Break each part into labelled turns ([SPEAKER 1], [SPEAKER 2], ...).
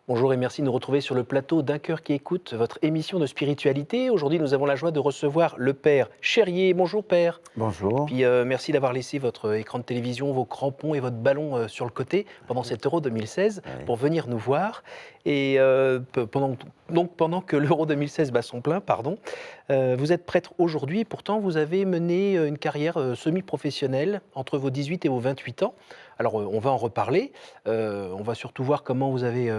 [SPEAKER 1] Bonjour et merci de nous retrouver sur le plateau d'Un cœur qui écoute, votre émission de spiritualité. Aujourd'hui, nous avons la joie de recevoir le Père Chérier. Bonjour Père.
[SPEAKER 2] Bonjour.
[SPEAKER 1] Puis merci d'avoir laissé votre écran de télévision, vos crampons et votre ballon sur le côté pendant cet Euro 2016
[SPEAKER 2] Oui.
[SPEAKER 1] pour venir nous voir. Et pendant que l'Euro 2016 bat son plein, vous êtes prêtre aujourd'hui. Pourtant, vous avez mené une carrière semi-professionnelle entre vos 18 et vos 28 ans. Alors, on va en reparler. On va surtout voir comment vous avez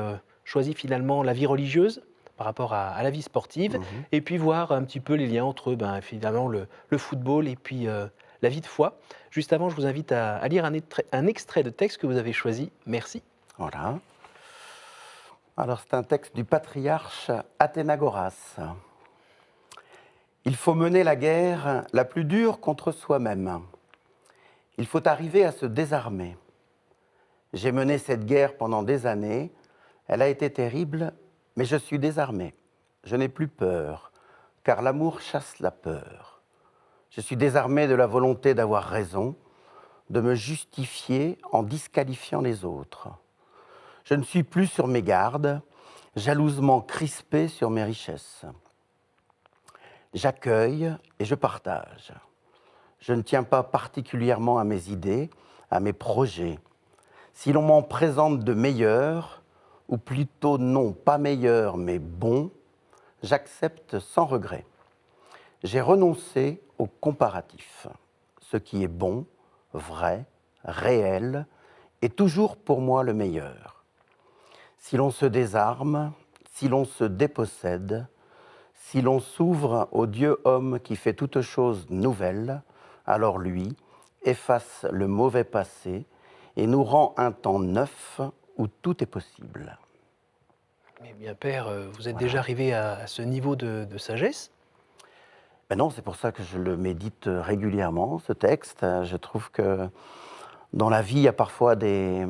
[SPEAKER 1] choisi finalement la vie religieuse par rapport à la vie sportive,
[SPEAKER 2] Mhm.
[SPEAKER 1] et puis voir un petit peu les liens entre finalement le football et puis la vie de foi. Juste avant, je vous invite à lire un extrait de texte que vous avez choisi. Merci.
[SPEAKER 2] Voilà. Alors, c'est un texte du patriarche Athénagoras. Il faut mener la guerre la plus dure contre soi-même. Il faut arriver à se désarmer. J'ai mené cette guerre pendant des années. Elle a été terrible, mais je suis désarmé. Je n'ai plus peur, car l'amour chasse la peur. Je suis désarmé de la volonté d'avoir raison, de me justifier en disqualifiant les autres. Je ne suis plus sur mes gardes, jalousement crispé sur mes richesses. J'accueille et je partage. Je ne tiens pas particulièrement à mes idées, à mes projets. Si l'on m'en présente de meilleurs, ou plutôt non pas meilleurs mais bons, j'accepte sans regret. J'ai renoncé au comparatif. Ce qui est bon, vrai, réel, est toujours pour moi le meilleur. Si l'on se désarme, si l'on se dépossède, si l'on s'ouvre au Dieu-homme qui fait toutes choses nouvelles, alors lui efface le mauvais passé et nous rend un temps neuf où tout est possible.
[SPEAKER 1] Eh bien, Père, vous êtes déjà
[SPEAKER 2] Voilà.
[SPEAKER 1] arrivé à ce niveau de sagesse.
[SPEAKER 2] Ben non, c'est pour ça que je le médite régulièrement, ce texte. Je trouve que dans la vie, il y a parfois des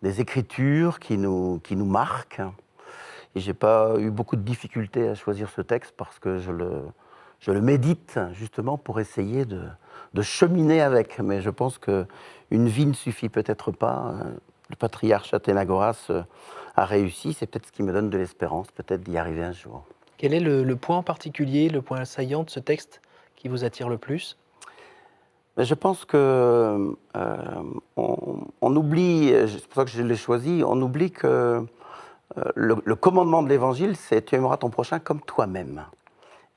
[SPEAKER 2] écritures qui nous marquent. Et je n'ai pas eu beaucoup de difficultés à choisir ce texte parce que je le médite justement pour essayer de cheminer avec. Mais je pense qu'une vie ne suffit peut-être pas. Le patriarche Athénagoras a réussi. C'est peut-être ce qui me donne de l'espérance, peut-être d'y arriver un jour.
[SPEAKER 1] Quel est le point en particulier, le point saillant de ce texte qui vous attire le plus?
[SPEAKER 2] Mais je pense que on oublie, c'est pour ça que je l'ai choisi, on oublie que le commandement de l'Évangile, c'est « tu aimeras ton prochain comme toi-même ».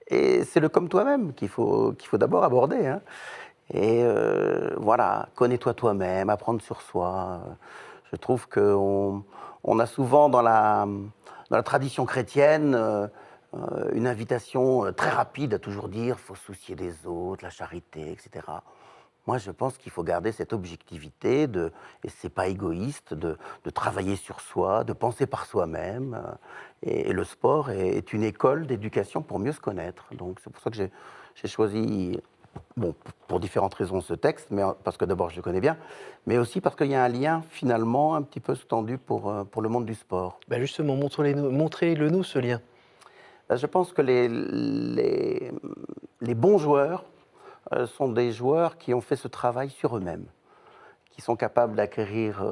[SPEAKER 2] Et c'est le comme toi-même qu'il faut d'abord aborder. Hein. Et voilà, connais-toi toi-même, apprendre sur soi. Je trouve qu'on a souvent dans la tradition chrétienne une invitation très rapide à toujours dire « faut se soucier des autres, la charité, etc. » Moi, je pense qu'il faut garder cette objectivité, et c'est pas égoïste, de travailler sur soi, de penser par soi-même. Et le sport est une école d'éducation pour mieux se connaître. Donc, c'est pour ça que j'ai choisi, bon, pour différentes raisons, ce texte, mais parce que d'abord, je le connais bien, mais aussi parce qu'il y a un lien, finalement, un petit peu sous-tendu pour le monde du sport.
[SPEAKER 1] Ben justement, montrez-le nous, ce lien.
[SPEAKER 2] Je pense que les bons joueurs sont des joueurs qui ont fait ce travail sur eux-mêmes, qui sont capables d'acquérir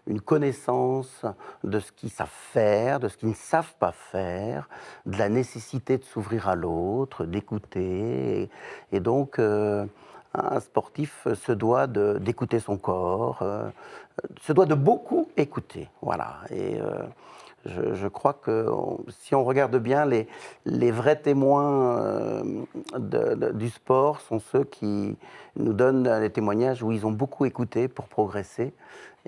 [SPEAKER 2] une connaissance de ce qu'ils savent faire, de ce qu'ils ne savent pas faire, de la nécessité de s'ouvrir à l'autre, d'écouter. Et donc, un sportif se doit d'écouter son corps, se doit de beaucoup écouter. Voilà. Et je crois que si on regarde bien, les vrais témoins du sport sont ceux qui nous donnent des témoignages où ils ont beaucoup écouté pour progresser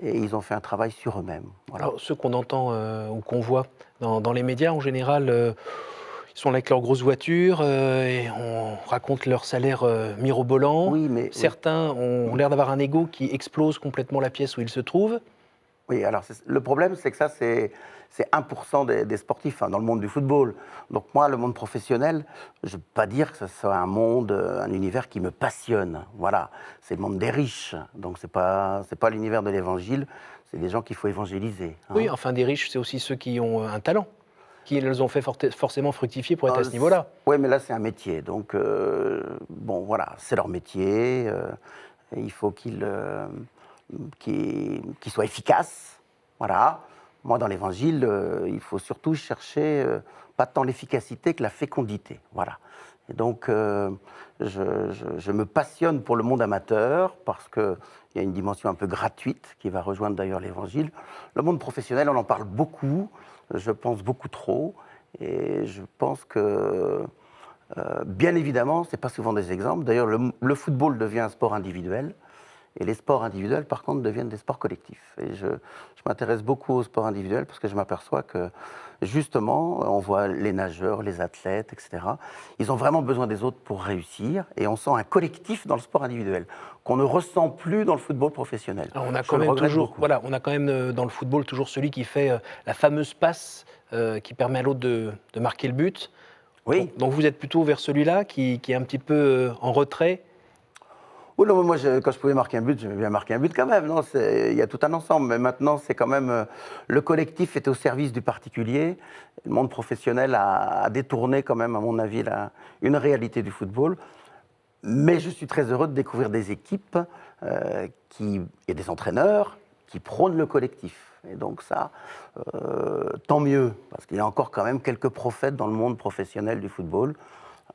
[SPEAKER 2] et ils ont fait un travail sur eux-mêmes. Voilà.
[SPEAKER 1] Alors, ceux qu'on entend ou qu'on voit dans les médias, en général, ils sont là avec leurs grosses voitures et on raconte leur salaire mirobolant.
[SPEAKER 2] Oui, mais oui.
[SPEAKER 1] Certains ont l'air d'avoir un ego qui explose complètement la pièce où ils se trouvent.
[SPEAKER 2] Oui, alors le problème, c'est que ça, c'est 1% des sportifs dans le monde du football. Donc moi, le monde professionnel, je ne peux pas dire que ce soit un monde, un univers qui me passionne. Voilà, c'est le monde des riches. Donc c'est pas l'univers de l'évangile, c'est des gens qu'il faut évangéliser. Hein.
[SPEAKER 1] Oui, enfin, des riches, c'est aussi ceux qui ont un talent, qui les ont fait forcément fructifier pour être à ce niveau-là.
[SPEAKER 2] Oui, mais là, c'est un métier. Donc, bon, voilà, c'est leur métier. Et il faut qu'ils soient efficaces. Voilà. Moi, dans l'Évangile, il faut surtout chercher pas tant l'efficacité que la fécondité. Voilà. Et donc, je me passionne pour le monde amateur parce qu'il y a une dimension un peu gratuite qui va rejoindre d'ailleurs l'Évangile. Le monde professionnel, on en parle beaucoup, je pense beaucoup trop. Et je pense que, bien évidemment, ce n'est pas souvent des exemples. D'ailleurs, le football devient un sport individuel. Et les sports individuels, par contre, deviennent des sports collectifs. Et je m'intéresse beaucoup aux sports individuels parce que je m'aperçois que, justement, on voit les nageurs, les athlètes, etc. Ils ont vraiment besoin des autres pour réussir. Et on sent un collectif dans le sport individuel qu'on ne ressent plus dans le football professionnel.
[SPEAKER 1] Alors on a
[SPEAKER 2] Je
[SPEAKER 1] quand
[SPEAKER 2] le
[SPEAKER 1] même
[SPEAKER 2] regrette
[SPEAKER 1] toujours,
[SPEAKER 2] beaucoup.
[SPEAKER 1] voilà, on a quand même dans le football toujours celui qui fait la fameuse passe qui permet à l'autre de marquer le but.
[SPEAKER 2] Oui.
[SPEAKER 1] Donc vous êtes plutôt vers celui-là qui est un petit peu en retrait.
[SPEAKER 2] Oui, non, mais moi, quand je pouvais marquer un but, j'aimais bien marquer un but quand même. Non, il y a tout un ensemble. Mais maintenant, c'est quand même. Le collectif est au service du particulier. Le monde professionnel a détourné, quand même, à mon avis, une réalité du football. Mais je suis très heureux de découvrir des équipes et des entraîneurs qui prônent le collectif. Et donc, ça, tant mieux. Parce qu'il y a encore quand même quelques prophètes dans le monde professionnel du football.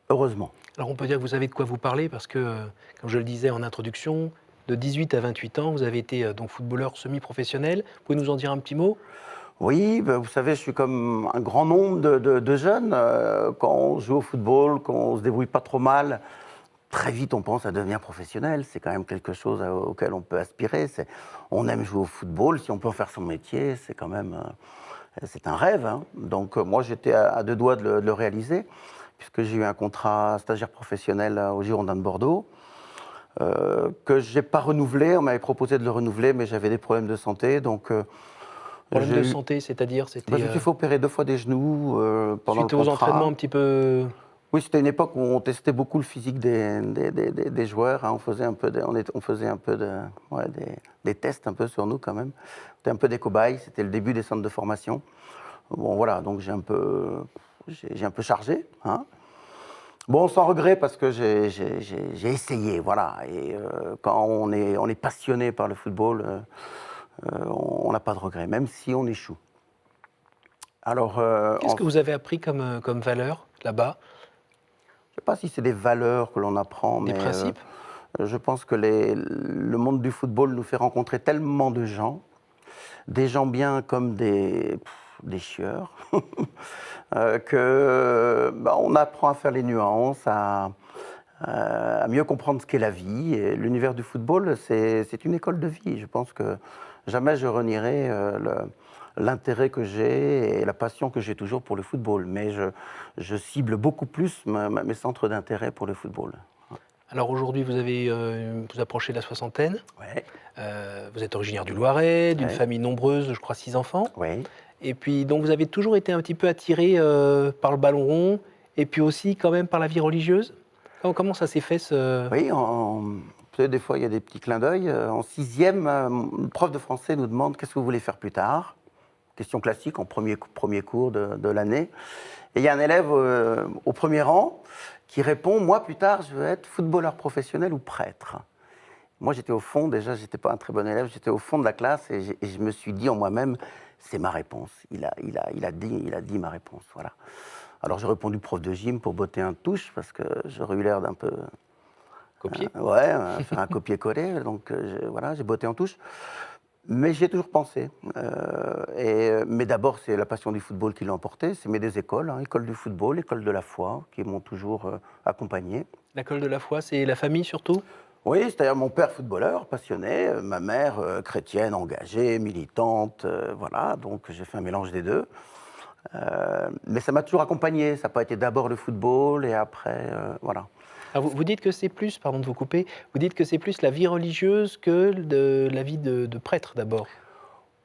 [SPEAKER 2] Heureusement.
[SPEAKER 1] Alors on peut dire que vous savez de quoi vous parlez parce que, comme je le disais en introduction, de 18 à 28 ans, vous avez été donc footballeur semi-professionnel. Vous pouvez nous en dire un petit mot?
[SPEAKER 2] Oui, ben, vous savez, je suis comme un grand nombre de jeunes. Quand on joue au football, quand on se débrouille pas trop mal, très vite on pense à devenir professionnel. C'est quand même quelque chose auquel on peut aspirer. On aime jouer au football. Si on peut en faire son métier, c'est quand même c'est un rêve. Hein. Donc moi, j'étais à deux doigts de le réaliser, puisque j'ai eu un contrat stagiaire professionnel au Girondins de Bordeaux. Que je n'ai pas renouvelé. On m'avait proposé de le renouveler, mais j'avais des problèmes de santé. Donc,
[SPEAKER 1] Problème de santé, c'est-à-dire
[SPEAKER 2] je me suis fait opérer 2 fois des genoux pendant le
[SPEAKER 1] suite aux
[SPEAKER 2] contrat.
[SPEAKER 1] entraînements un petit peu.
[SPEAKER 2] Oui, c'était une époque où on testait beaucoup le physique des joueurs. Hein. On faisait un peu, ouais, des tests un peu sur nous quand même. C'était un peu des cobayes. C'était le début des centres de formation. Bon, voilà, donc j'ai un peu chargé. Hein. Bon, sans regret parce que j'ai essayé, voilà. Et quand on est passionné par le football, on n'a pas de regret, même si on échoue. Alors,
[SPEAKER 1] Qu'est-ce que vous avez appris comme valeur là-bas?
[SPEAKER 2] je ne sais pas si c'est des valeurs que l'on apprend,
[SPEAKER 1] Des
[SPEAKER 2] mais
[SPEAKER 1] principes?
[SPEAKER 2] je pense que le monde du football nous fait rencontrer tellement de gens, des gens bien comme des chieurs, que on apprend à faire les nuances, à mieux comprendre ce qu'est la vie. Et l'univers du football, c'est une école de vie. Je pense que jamais je renierai l'intérêt que j'ai et la passion que j'ai toujours pour le football. Mais je cible beaucoup plus mes centres d'intérêt pour le football.
[SPEAKER 1] Alors aujourd'hui, vous approchez de la soixantaine.
[SPEAKER 2] Ouais.
[SPEAKER 1] Vous êtes originaire du Loiret, d'une
[SPEAKER 2] Ouais.
[SPEAKER 1] famille nombreuse, je crois 6 enfants.
[SPEAKER 2] Oui.
[SPEAKER 1] Et puis, donc, vous avez toujours été un petit peu attiré par le ballon rond, et puis aussi quand même par la vie religieuse. Comment ça s'est fait
[SPEAKER 2] Oui, vous savez, des fois, il y a des petits clins d'œil. En sixième, le prof de français nous demande qu'est-ce que vous voulez faire plus tard. Question classique en premier cours de l'année. Et il y a un élève au premier rang qui répond « Moi, plus tard, je veux être footballeur professionnel ou prêtre ». Moi, j'étais au fond, déjà, j'étais pas un très bon élève, j'étais au fond de la classe et je me suis dit en moi-même « C'est ma réponse ». Il a dit ma réponse, voilà. Alors, j'ai répondu prof de gym pour botter un touche parce que j'aurais eu l'air d'un peu...
[SPEAKER 1] copier?
[SPEAKER 2] Faire un copier-coller, donc voilà, j'ai botté en touche. Mais j'y ai toujours pensé. Mais d'abord, c'est la passion du football qui l'a emporté. C'est mes 2 écoles, hein, école du football, école de la foi, qui m'ont toujours accompagné.
[SPEAKER 1] L'école de la foi, c'est la famille surtout?
[SPEAKER 2] Oui, c'est-à-dire mon père footballeur, passionné, ma mère chrétienne, engagée, militante, voilà, donc j'ai fait un mélange des deux. Mais ça m'a toujours accompagné, ça n'a pas été d'abord le football et après, voilà.
[SPEAKER 1] Alors, vous dites que c'est plus, pardon de vous couper, vous dites que c'est plus la vie religieuse que la vie de prêtre d'abord.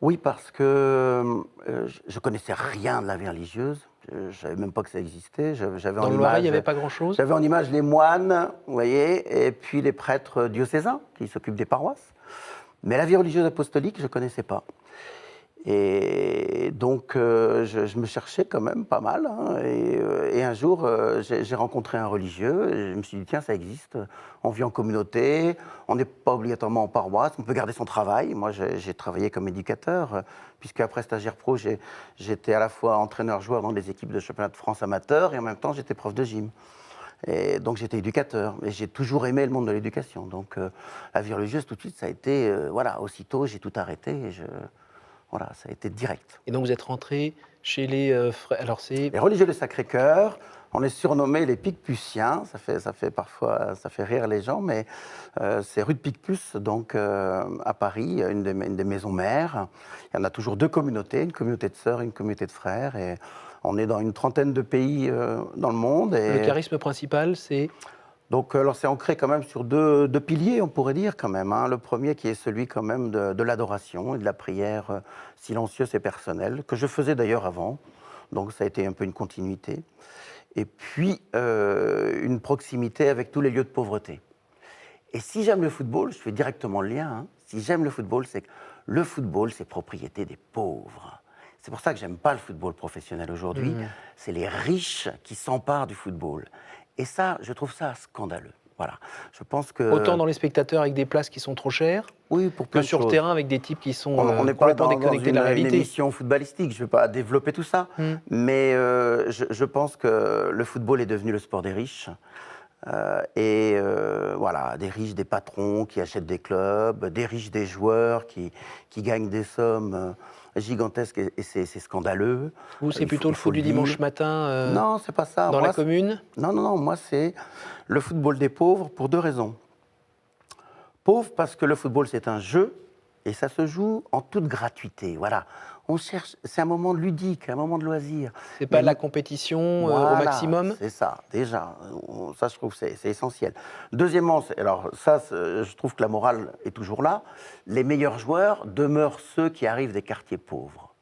[SPEAKER 2] Oui, parce que je ne connaissais rien de la vie religieuse. Je ne savais même pas que ça existait. J'avais
[SPEAKER 1] Dans
[SPEAKER 2] en
[SPEAKER 1] le Loiret, il n'y
[SPEAKER 2] image,
[SPEAKER 1] avait pas grand-chose?
[SPEAKER 2] j'avais en image les moines, vous voyez, et puis les prêtres diocésains qui s'occupent des paroisses. Mais la vie religieuse apostolique, je ne connaissais pas. Et donc, je me cherchais quand même pas mal, hein, et un jour, j'ai rencontré un religieux, et je me suis dit, tiens, ça existe, on vit en communauté, on n'est pas obligatoirement en paroisse, on peut garder son travail. Moi, j'ai travaillé comme éducateur, puisque après stagiaire pro, j'étais à la fois entraîneur-joueur dans des équipes de championnat de France amateur, et en même temps, j'étais prof de gym. Et donc, j'étais éducateur, et j'ai toujours aimé le monde de l'éducation. Donc, la vie religieuse, tout de suite, ça a été, voilà, aussitôt, j'ai tout arrêté, et voilà, ça a été direct.
[SPEAKER 1] Et donc vous êtes rentré chez les frères. Alors c'est
[SPEAKER 2] Les religieux du Sacré-Cœur, on est surnommés les Picpussiens, ça fait parfois, ça fait rire les gens, mais c'est rue de Picpus, donc à Paris, une des maisons mères. Il y en a toujours deux communautés, une communauté de sœurs et une communauté de frères, et on est dans une trentaine de pays dans le monde.
[SPEAKER 1] le
[SPEAKER 2] Et
[SPEAKER 1] charisme principal, c'est
[SPEAKER 2] donc, alors c'est ancré quand même sur deux piliers, on pourrait dire quand même, hein. Le premier qui est celui quand même de l'adoration et de la prière silencieuse et personnelle, que je faisais d'ailleurs avant, donc ça a été un peu une continuité. Et puis, une proximité avec tous les lieux de pauvreté. Et si j'aime le football, je fais directement le lien, hein. Si j'aime le football, c'est que le football, c'est propriété des pauvres. C'est pour ça que j'aime pas le football professionnel aujourd'hui. C'est les riches qui s'emparent du football. Et ça, je trouve ça scandaleux. Voilà. Je pense que...
[SPEAKER 1] autant dans les spectateurs avec des places qui sont trop chères,
[SPEAKER 2] Oui, pour
[SPEAKER 1] que
[SPEAKER 2] plein de
[SPEAKER 1] sur le
[SPEAKER 2] choses.
[SPEAKER 1] terrain avec des types qui sont
[SPEAKER 2] On n'est pas
[SPEAKER 1] complètement
[SPEAKER 2] dans
[SPEAKER 1] déconnectés de la
[SPEAKER 2] une
[SPEAKER 1] réalité.
[SPEAKER 2] émission footballistique, je ne vais pas développer tout ça, mais je pense que le football est devenu le sport des riches. Voilà, des riches, des patrons qui achètent des clubs, des riches, des joueurs qui gagnent des sommes gigantesques, et c'est scandaleux.
[SPEAKER 1] Vous, c'est
[SPEAKER 2] Il
[SPEAKER 1] plutôt le
[SPEAKER 2] faut
[SPEAKER 1] foot du
[SPEAKER 2] dire.
[SPEAKER 1] dimanche matin
[SPEAKER 2] Non, c'est pas ça.
[SPEAKER 1] dans
[SPEAKER 2] Moi,
[SPEAKER 1] la commune.
[SPEAKER 2] non, non, non, moi c'est le football des pauvres pour deux raisons. Pauvre parce que le football c'est un jeu et ça se joue en toute gratuité. Voilà, on cherche, c'est un moment ludique, un moment de loisir.
[SPEAKER 1] C'est pas
[SPEAKER 2] Mais
[SPEAKER 1] la compétition au
[SPEAKER 2] voilà,
[SPEAKER 1] maximum.
[SPEAKER 2] c'est ça, déjà. Ça, je trouve, c'est essentiel. Deuxièmement, alors ça, je trouve que la morale est toujours là. Les meilleurs joueurs demeurent ceux qui arrivent des quartiers pauvres.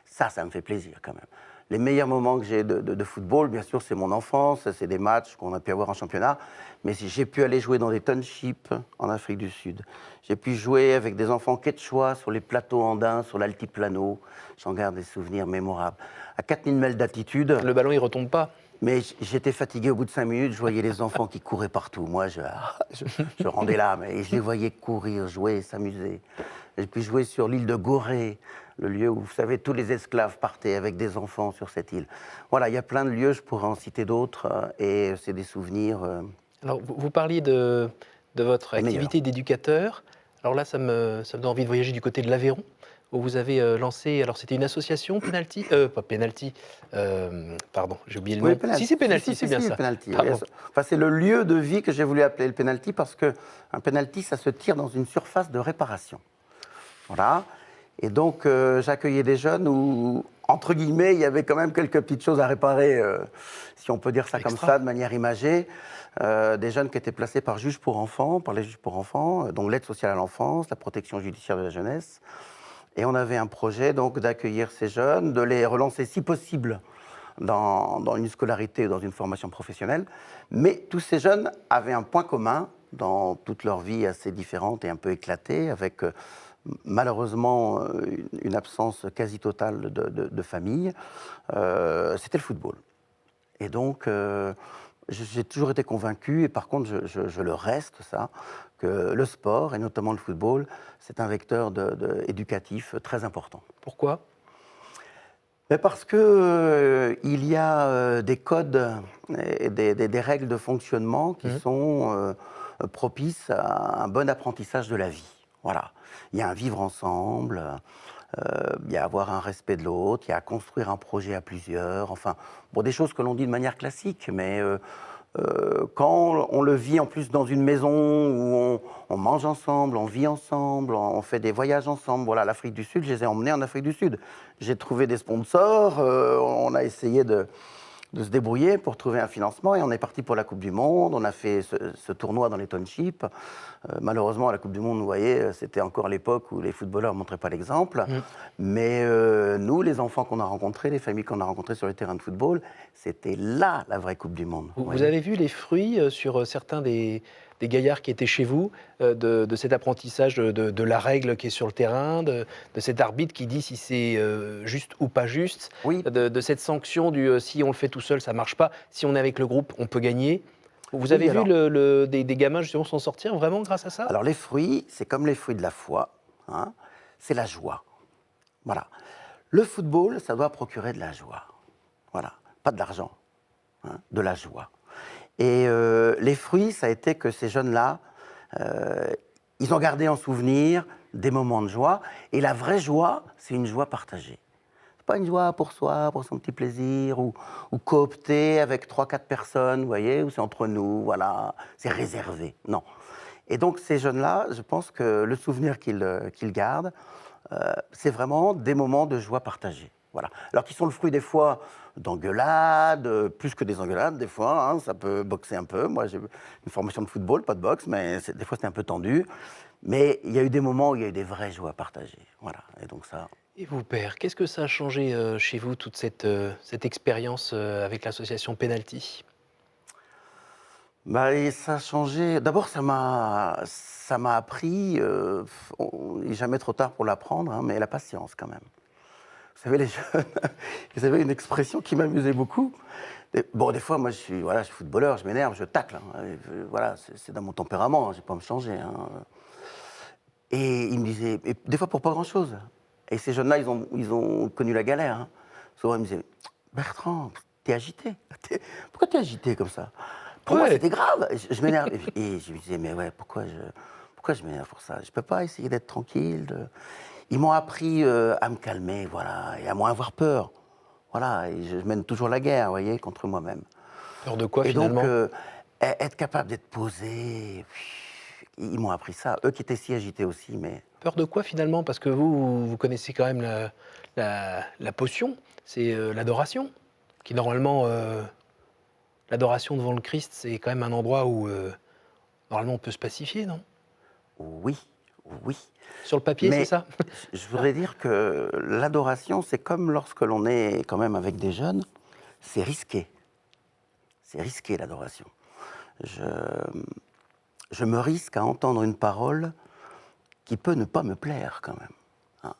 [SPEAKER 2] Ça me fait plaisir quand même. Les meilleurs moments que j'ai de football, bien sûr, c'est mon enfance, c'est des matchs qu'on a pu avoir en championnat. Mais si j'ai pu aller jouer dans des townships en Afrique du Sud, j'ai pu jouer avec des enfants quechua sur les plateaux andins, sur l'altiplano. J'en garde des souvenirs mémorables. À 4000 mètres d'altitude,
[SPEAKER 1] Le ballon, il retombe pas.
[SPEAKER 2] mais j'étais fatigué au bout de 5 minutes, je voyais les enfants qui couraient partout. Moi, je rendais l'âme et je les voyais courir, jouer, s'amuser. J'ai pu jouer sur l'île de Gorée, le lieu où, vous savez, tous les esclaves partaient avec des enfants sur cette île. Voilà, il y a plein de lieux, je pourrais en citer d'autres, et c'est des souvenirs.
[SPEAKER 1] Alors, vous parliez de votre
[SPEAKER 2] Les meilleurs.
[SPEAKER 1] activité d'éducateur. Alors là, ça me donne envie de voyager du côté de l'Aveyron, où vous avez lancé. Alors, c'était une association, Penalty, pas Penalty, pardon, j'ai oublié le nom.
[SPEAKER 2] Penalty.
[SPEAKER 1] Si, c'est Penalty, c'est bien
[SPEAKER 2] si,
[SPEAKER 1] ça.
[SPEAKER 2] Penalty,
[SPEAKER 1] Pardon.
[SPEAKER 2] oui. Enfin, c'est le lieu de vie que j'ai voulu appeler le penalty parce qu'un penalty, ça se tire dans une surface de réparation. Voilà. Et donc, j'accueillais des jeunes où, entre guillemets, il y avait quand même quelques petites choses à réparer, si on peut dire ça comme
[SPEAKER 1] Extra.
[SPEAKER 2] ça, de manière imagée. Des jeunes qui étaient placés par juges pour enfants, par les juges pour enfants, donc l'aide sociale à l'enfance, la protection judiciaire de la jeunesse. Et on avait un projet donc d'accueillir ces jeunes, de les relancer si possible dans une scolarité ou dans une formation professionnelle. Mais tous ces jeunes avaient un point commun dans toute leur vie assez différente et un peu éclatée, avec malheureusement une absence quasi totale de famille. C'était le football. Et donc, j'ai toujours été convaincu, et par contre, je le reste, ça, que le sport, et notamment le football, c'est un vecteur éducatif très important.
[SPEAKER 1] Pourquoi?
[SPEAKER 2] Mais parce que il y a des codes et des règles de fonctionnement qui sont propices à un bon apprentissage de la vie. Voilà. Il y a un vivre ensemble, il y a avoir un respect de l'autre, il y a à construire un projet à plusieurs. Enfin, bon, des choses que l'on dit de manière classique, mais quand on le vit en plus dans une maison où on mange ensemble, on vit ensemble, on fait des voyages ensemble. Voilà, l'Afrique du Sud, je les ai emmenés en Afrique du Sud. J'ai trouvé des sponsors, on a essayé de se débrouiller pour trouver un financement et on est parti pour la Coupe du Monde. On a fait ce tournoi dans les townships. Malheureusement, à la Coupe du Monde, vous voyez, c'était encore l'époque où les footballeurs ne montraient pas l'exemple. Mais nous, les enfants qu'on a rencontrés, les familles qu'on a rencontrées sur les terrains de football, c'était là la vraie Coupe du Monde.
[SPEAKER 1] Vous avez vu les fruits sur certains des des gaillards qui étaient chez vous, de cet apprentissage de la règle qui est sur le terrain, de cet arbitre qui dit si c'est juste ou pas juste,
[SPEAKER 2] Oui,
[SPEAKER 1] de cette sanction du si on le fait tout seul, ça marche pas, si on est avec le groupe, on peut gagner. Vous avez
[SPEAKER 2] oui,
[SPEAKER 1] vu
[SPEAKER 2] alors.
[SPEAKER 1] des gamins justement s'en sortir vraiment grâce à ça?
[SPEAKER 2] Alors les fruits, c'est comme les fruits de la foi, hein, c'est la joie. Voilà. Le football, ça doit procurer de la joie. Voilà. Pas de l'argent, hein, de la joie. Et les fruits, ça a été que ces jeunes-là, euh, ils ont gardé en souvenir des moments de joie. Et la vraie joie, c'est une joie partagée. C'est pas une joie pour soi, pour son petit plaisir, ou cooptée avec 3, 4 personnes, vous voyez, ou c'est entre nous, voilà, c'est réservé. Non. Et donc ces jeunes-là, je pense que le souvenir qu'ils gardent, c'est vraiment des moments de joie partagée. Voilà. Alors qu'ils sont le fruit des fois d'engueulades, plus que des engueulades, des fois, hein, ça peut boxer un peu. Moi, j'ai une formation de football, pas de boxe, mais des fois c'était un peu tendu. Mais il y a eu des moments où il y a eu des vraies joies partagées. Voilà. Et donc ça.
[SPEAKER 1] Et vous, père, qu'est-ce que ça a changé chez vous, toute cette expérience avec l'association Penalty?
[SPEAKER 2] Bah, et ça a changé. D'abord, ça m'a appris, il n'est jamais trop tard pour l'apprendre, hein, mais la patience quand même. Vous savez, les jeunes, ils avaient une expression qui m'amusait beaucoup. Bon, des fois, moi, je suis footballeur, je m'énerve, je tacle. Hein, voilà, c'est dans mon tempérament, hein, je ne vais pas me changer. Hein. Et ils me disaient, et des fois pour pas grand-chose. Et ces jeunes-là, ils ont connu la galère. Hein. Souvent, ils me disaient, Bertrand, t'es agité. Pourquoi t'es agité comme ça? Pour moi,
[SPEAKER 1] Ouais,
[SPEAKER 2] c'était grave. Je m'énerve. Et je me disais, mais ouais, pourquoi je m'énerve pour ça? Je peux pas essayer d'être tranquille. Ils m'ont appris à me calmer, voilà, et à moins avoir peur. Voilà, et je mène toujours la guerre, vous voyez, contre moi-même.
[SPEAKER 1] peur de quoi
[SPEAKER 2] Et donc,
[SPEAKER 1] finalement?
[SPEAKER 2] être capable d'être posé, ils m'ont appris ça. Eux qui étaient si agités aussi, mais
[SPEAKER 1] Peur de quoi finalement? Parce que vous connaissez quand même la potion, c'est l'adoration, qui normalement, l'adoration devant le Christ, c'est quand même un endroit où normalement on peut se pacifier, non?
[SPEAKER 2] oui, oui.
[SPEAKER 1] Sur le papier, c'est
[SPEAKER 2] Mais
[SPEAKER 1] ça?
[SPEAKER 2] je voudrais dire que l'adoration, c'est comme lorsque l'on est quand même avec des jeunes, c'est risqué. C'est risqué l'adoration. Je, je me risque à entendre une parole qui peut ne pas me plaire quand même. Hein.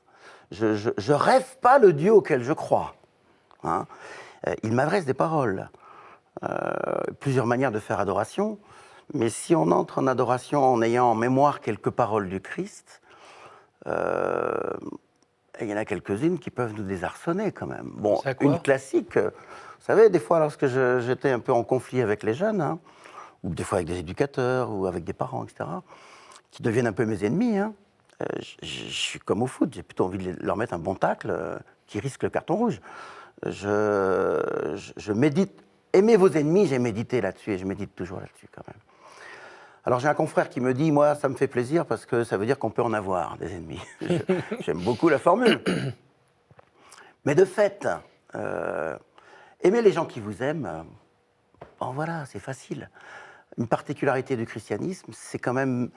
[SPEAKER 2] Je rêve pas le Dieu auquel je crois. Hein. Il m'adresse des paroles. Plusieurs manières de faire adoration, mais si on entre en adoration en ayant en mémoire quelques paroles du Christ, euh, il y en a quelques-unes qui peuvent nous désarçonner quand même. Bon,
[SPEAKER 1] C'est à
[SPEAKER 2] une
[SPEAKER 1] quoi?
[SPEAKER 2] classique, vous savez, des fois lorsque j'étais un peu en conflit avec les jeunes, hein, ou des fois avec des éducateurs, ou avec des parents, etc., qui deviennent un peu mes ennemis, hein, je suis comme au foot, j'ai plutôt envie de leur mettre un bon tacle qui risque le carton rouge. Je médite. Aimez vos ennemis, j'ai médité là-dessus et je médite toujours là-dessus quand même. Alors j'ai un confrère qui me dit, moi ça me fait plaisir parce que ça veut dire qu'on peut en avoir des ennemis. J'aime beaucoup la formule. Mais de fait, euh, aimer les gens qui vous aiment, bon voilà, c'est facile. Une particularité du christianisme, c'est quand même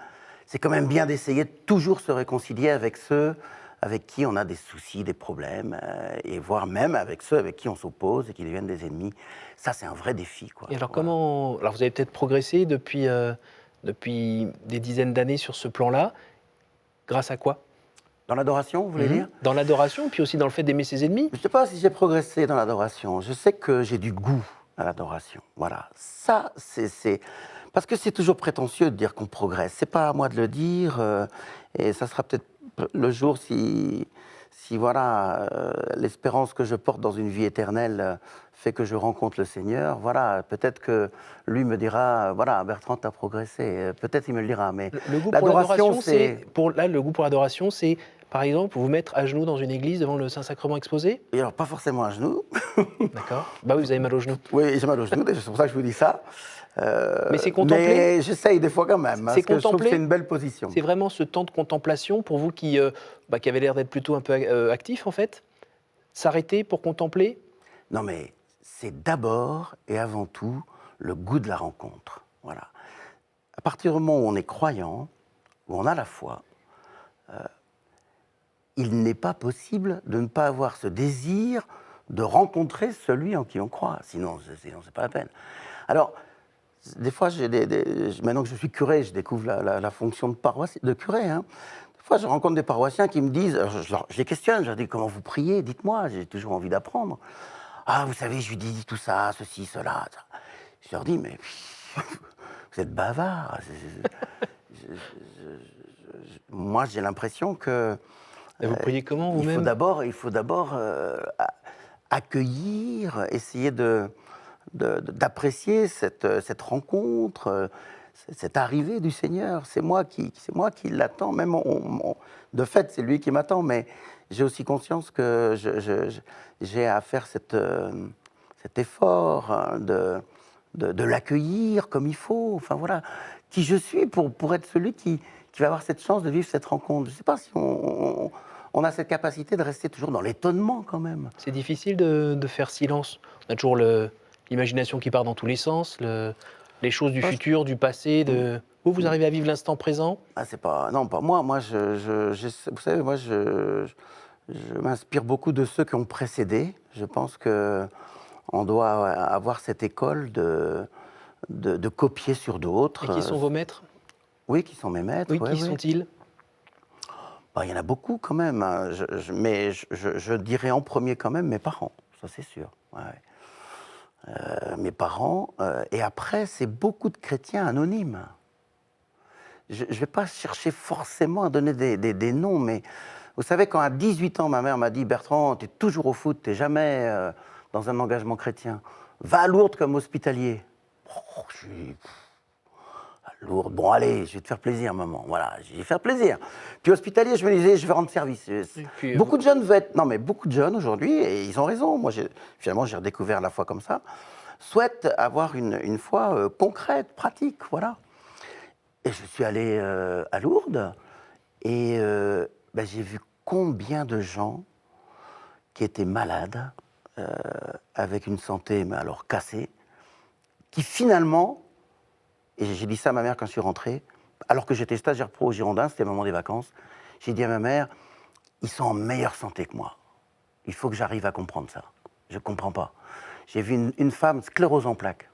[SPEAKER 2] bien d'essayer de toujours se réconcilier avec ceux avec qui on a des soucis, des problèmes, et voire même avec ceux avec qui on s'oppose et qui deviennent des ennemis. Ça, c'est un vrai défi, quoi.
[SPEAKER 1] Et alors
[SPEAKER 2] Voilà.
[SPEAKER 1] comment... Alors vous avez peut-être progressé depuis des dizaines d'années sur ce plan-là. Grâce à quoi?
[SPEAKER 2] Dans l'adoration, vous voulez dire?
[SPEAKER 1] Dans l'adoration, puis aussi dans le fait d'aimer ses ennemis.
[SPEAKER 2] Je ne sais pas si j'ai progressé dans l'adoration. Je sais que j'ai du goût à l'adoration. Voilà. Ça, c'est. Parce que c'est toujours prétentieux de dire qu'on progresse. C'est pas à moi de le dire. Et ça sera peut-être le jour si voilà, l'espérance que je porte dans une vie éternelle fait que je rencontre le Seigneur. Voilà, peut-être que lui me dira, voilà, Bertrand, tu as progressé. Peut-être il me le dira. Mais
[SPEAKER 1] Le goût pour
[SPEAKER 2] l'adoration,
[SPEAKER 1] l'adoration,
[SPEAKER 2] c'est.
[SPEAKER 1] le goût pour l'adoration, c'est par exemple vous mettre à genoux dans une église devant le Saint-Sacrement exposé.
[SPEAKER 2] Et alors, pas forcément à genoux.
[SPEAKER 1] D'accord. Bah oui, vous avez mal aux genoux.
[SPEAKER 2] Oui, j'ai mal aux genoux, c'est pour ça que je vous dis ça.
[SPEAKER 1] Mais c'est contempler.
[SPEAKER 2] Mais j'essaye des fois quand même, hein,
[SPEAKER 1] C'est
[SPEAKER 2] parce que je trouve que c'est
[SPEAKER 1] contempler.
[SPEAKER 2] une belle position.
[SPEAKER 1] C'est vraiment ce temps de contemplation pour vous qui avez l'air d'être plutôt un peu actif en fait. S'arrêter pour contempler.
[SPEAKER 2] Non, mais c'est d'abord et avant tout le goût de la rencontre. Voilà. À partir du moment où on est croyant, où on a la foi, il n'est pas possible de ne pas avoir ce désir de rencontrer celui en qui on croit. Sinon c'est pas la peine. Alors, Des fois, maintenant que je suis curé, je découvre la fonction de curé. Hein. Des fois, je rencontre des paroissiens qui me disent, je les questionne, je leur dis comment vous priez, dites-moi, j'ai toujours envie d'apprendre. Ah, vous savez, je lui dis tout ça, ceci, cela. Ça. Je leur dis, mais vous êtes bavard. Moi, j'ai l'impression que
[SPEAKER 1] Et vous priez comment
[SPEAKER 2] il faut
[SPEAKER 1] vous-même?
[SPEAKER 2] d'abord accueillir, essayer d'apprécier cette rencontre, cette arrivée du Seigneur. C'est moi qui l'attends. Même de fait, c'est lui qui m'attend, mais j'ai aussi conscience que j'ai à faire cet effort hein, de l'accueillir comme il faut. Enfin voilà, qui je suis pour être celui qui va avoir cette chance de vivre cette rencontre. Je ne sais pas si on a cette capacité de rester toujours dans l'étonnement quand même.
[SPEAKER 1] C'est difficile de faire silence. On a toujours l'imagination qui part dans tous les sens, les choses du futur, du passé. Vous arrivez à vivre l'instant présent?
[SPEAKER 2] Ah, c'est pas, non, pas moi. Moi, vous savez, moi, je m'inspire beaucoup de ceux qui ont précédé. Je pense que on doit avoir cette école de copier sur d'autres.
[SPEAKER 1] Et qui sont vos maîtres?
[SPEAKER 2] Oui, qui sont mes maîtres.
[SPEAKER 1] Oui,
[SPEAKER 2] Ouais,
[SPEAKER 1] qui
[SPEAKER 2] ouais.
[SPEAKER 1] sont-ils?
[SPEAKER 2] Bah, il y en a beaucoup quand même. Hein. Mais je dirais en premier quand même mes parents. Ça, c'est sûr. Ouais. Mes parents. Et après, c'est beaucoup de chrétiens anonymes. Je ne vais pas chercher forcément à donner des noms, mais vous savez, quand à 18 ans, ma mère m'a dit « Bertrand, tu es toujours au foot, tu n'es jamais dans un engagement chrétien. Va à Lourdes comme hospitalier. Oh, » je suis à Lourdes, bon allez, je vais te faire plaisir, maman. Voilà, je vais faire plaisir. Puis hospitalier, je me disais, je vais rendre service.
[SPEAKER 1] Puis,
[SPEAKER 2] Beaucoup de jeunes veulent être... Non, mais beaucoup de jeunes aujourd'hui, et ils ont raison, moi finalement j'ai redécouvert la foi comme ça, souhaitent avoir une foi concrète, pratique, voilà. Et je suis allé à Lourdes et ben, j'ai vu combien de gens qui étaient malades, avec une santé mais alors cassée, qui finalement, et j'ai dit ça à ma mère quand je suis rentré, alors que j'étais stagiaire pro au Girondin, c'était le moment des vacances, j'ai dit à ma mère, ils sont en meilleure santé que moi. Il faut que j'arrive à comprendre ça. Je ne comprends pas. J'ai vu une femme sclérose en plaques.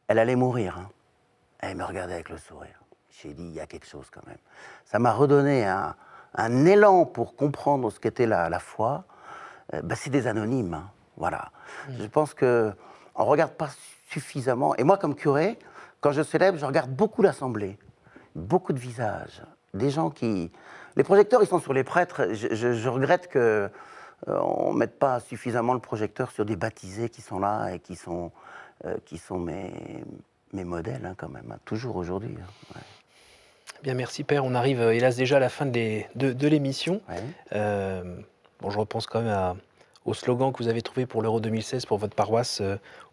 [SPEAKER 2] Elle allait mourir, hein. Elle me regardait avec le sourire. J'ai dit, il y a quelque chose quand même. Ça m'a redonné un élan pour comprendre ce qu'était la foi. Ben, c'est des anonymes, hein. Voilà. Je pense qu'on ne regarde pas suffisamment. Et moi, comme curé, quand je célèbre, je regarde beaucoup l'assemblée, beaucoup de visages, des gens qui... Les projecteurs, ils sont sur les prêtres. Je regrette qu'on ne mette pas suffisamment le projecteur sur des baptisés qui sont là et qui sont mes modèles, hein, quand même, hein, toujours aujourd'hui. Hein, ouais.
[SPEAKER 1] Bien, merci Père. On arrive hélas déjà à la fin de l'émission.
[SPEAKER 2] Ouais.
[SPEAKER 1] Bon, je repense quand même au slogan que vous avez trouvé pour l'Euro 2016 pour votre paroisse.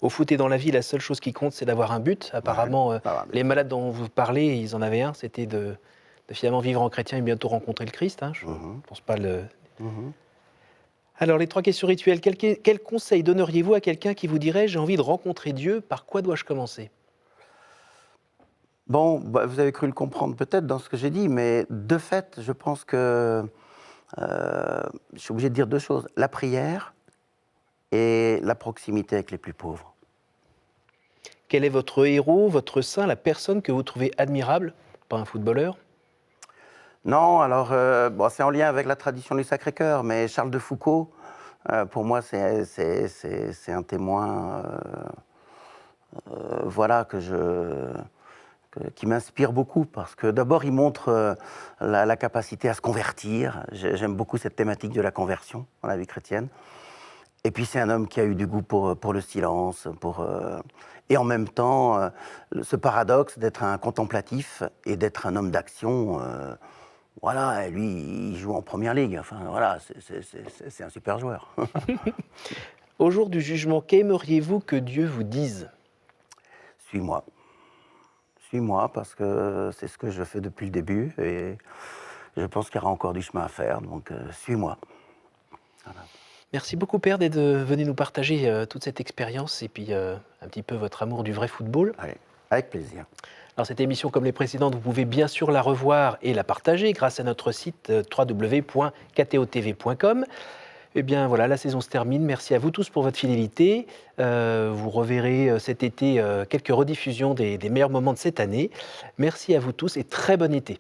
[SPEAKER 1] Au foot et dans la vie, la seule chose qui compte, c'est d'avoir un but. Apparemment,
[SPEAKER 2] Ouais.
[SPEAKER 1] les malades dont vous parlez, ils en avaient un, c'était de finalement vivre en chrétien et bientôt rencontrer le Christ. Hein. Je ne pense pas le... Alors, les 3 questions rituelles. Quel conseil donneriez-vous à quelqu'un qui vous dirait « j'ai envie de rencontrer Dieu, par quoi dois-je commencer ?»
[SPEAKER 2] Bon, bah, vous avez cru le comprendre peut-être dans ce que j'ai dit, mais de fait, je pense que je suis obligé de dire 2 choses. La prière et la proximité avec les plus pauvres.
[SPEAKER 1] Quel est votre héros, votre saint, la personne que vous trouvez admirable? Pas un footballeur.
[SPEAKER 2] Non, alors, bon, c'est en lien avec la tradition du Sacré-Cœur, mais Charles de Foucault, pour moi, c'est un témoin voilà, qui m'inspire beaucoup, parce que d'abord, il montre la capacité à se convertir. J'aime beaucoup cette thématique de la conversion dans la vie chrétienne. Et puis, c'est un homme qui a eu du goût pour le silence, et en même temps, ce paradoxe d'être un contemplatif et d'être un homme d'action. Voilà, et lui, il joue en première ligue. Enfin, voilà, c'est un super joueur.
[SPEAKER 1] Au jour du jugement, qu'aimeriez-vous que Dieu vous dise?
[SPEAKER 2] Suis-moi. Suis-moi, parce que c'est ce que je fais depuis le début, et je pense qu'il y aura encore du chemin à faire, donc suis-moi. Voilà.
[SPEAKER 1] Merci beaucoup Père d'être venu nous partager toute cette expérience et puis un petit peu votre amour du vrai football.
[SPEAKER 2] Allez, avec plaisir.
[SPEAKER 1] Alors cette émission, comme les précédentes, vous pouvez bien sûr la revoir et la partager grâce à notre site www.ktotv.com. Eh bien voilà, la saison se termine. Merci à vous tous pour votre fidélité. Vous reverrez cet été quelques rediffusions des meilleurs moments de cette année. Merci à vous tous et très bon été.